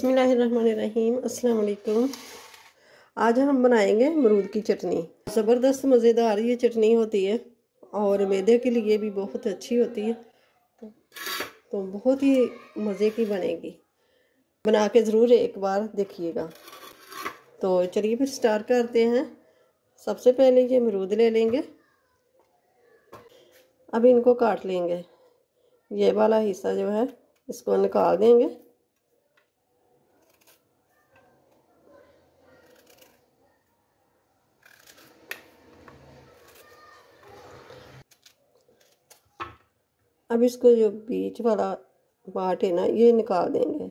बिस्मिल्लाहिर्रहमानिर्रहीम। अस्सलाम वालेकुम। आज हम बनाएंगे अमरूद की चटनी। ज़बरदस्त मज़ेदार ये चटनी होती है और मैदे के लिए भी बहुत अच्छी होती है, तो बहुत ही मज़े की बनेगी। बना के ज़रूर एक बार देखिएगा। तो चलिए फिर स्टार्ट करते हैं। सबसे पहले ये अमरूद ले लेंगे, अब इनको काट लेंगे। ये वाला हिस्सा जो है इसको निकाल देंगे। अब इसको जो बीच वाला पार्ट है ना, ये निकाल देंगे।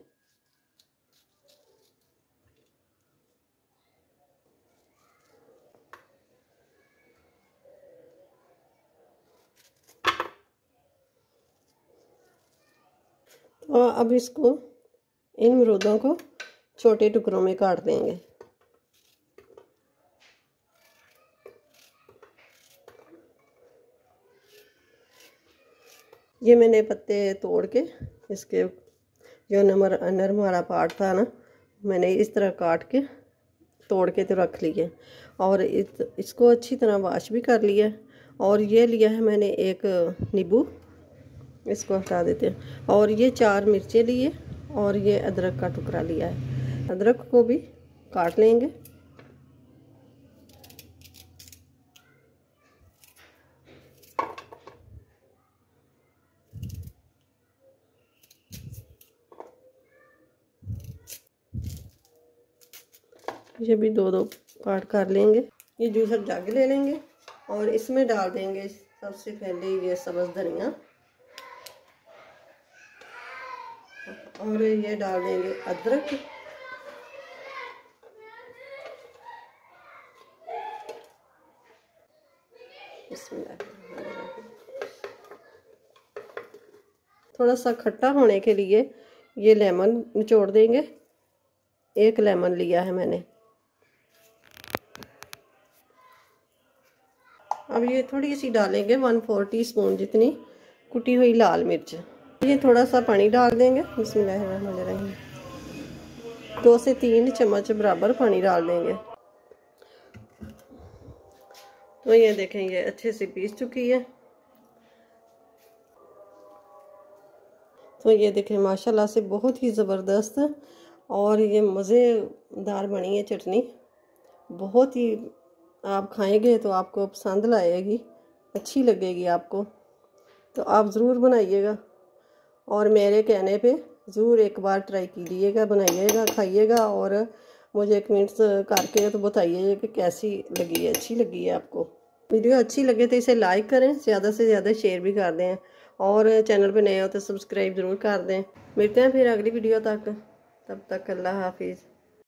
तो अब इसको इन अमरूदों को छोटे टुकड़ों में काट देंगे। ये मैंने पत्ते तोड़ के इसके जो नरम वाला पार्ट था ना, मैंने इस तरह काट के तोड़ के तो रख लिए और इसको अच्छी तरह वॉश भी कर लिया। और ये लिया है मैंने एक नींबू, इसको हटा देते हैं। और ये 4 मिर्चें लिए और ये अदरक का टुकड़ा लिया है। अदरक को भी काट लेंगे। ये भी 2-2 पार्ट कर लेंगे। ये जूसर जग ले लेंगे और इसमें डाल देंगे सबसे पहले ये सब्ज़ धनिया, और ये डाल देंगे अदरक, थोड़ा सा खट्टा होने के लिए ये लेमन निचोड़ देंगे। 1 लेमन लिया है मैंने। अब ये थोड़ी सी डालेंगे 1/4 टीस्पून जितनी कुटी हुई लाल मिर्च। ये थोड़ा सा पानी डाल देंगे। बिस्मिल्लाहिर्रहमानिर्रहीम। 2 से 3 चम्मच बराबर पानी डाल देंगे। तो ये देखें, ये अच्छे से पीस चुकी है। तो ये देखें माशाल्लाह से बहुत ही ज़बरदस्त और ये मज़ेदार बनी है चटनी। बहुत ही आप खाएंगे तो आपको पसंद लाएगी, अच्छी लगेगी आपको। तो आप ज़रूर बनाइएगा और मेरे कहने पे ज़रूर एक बार ट्राई कीजिएगा, बनाइएगा, खाइएगा और मुझे कमेंट्स करके तो बताइए कि कैसी लगी है, अच्छी लगी है आपको। वीडियो अच्छी लगे तो इसे लाइक करें, ज़्यादा से ज़्यादा शेयर भी कर दें और चैनल पे नए हो तो सब्सक्राइब ज़रूर कर दें। मिलते हैं फिर अगली वीडियो तक, तब तक अल्लाह हाफिज़।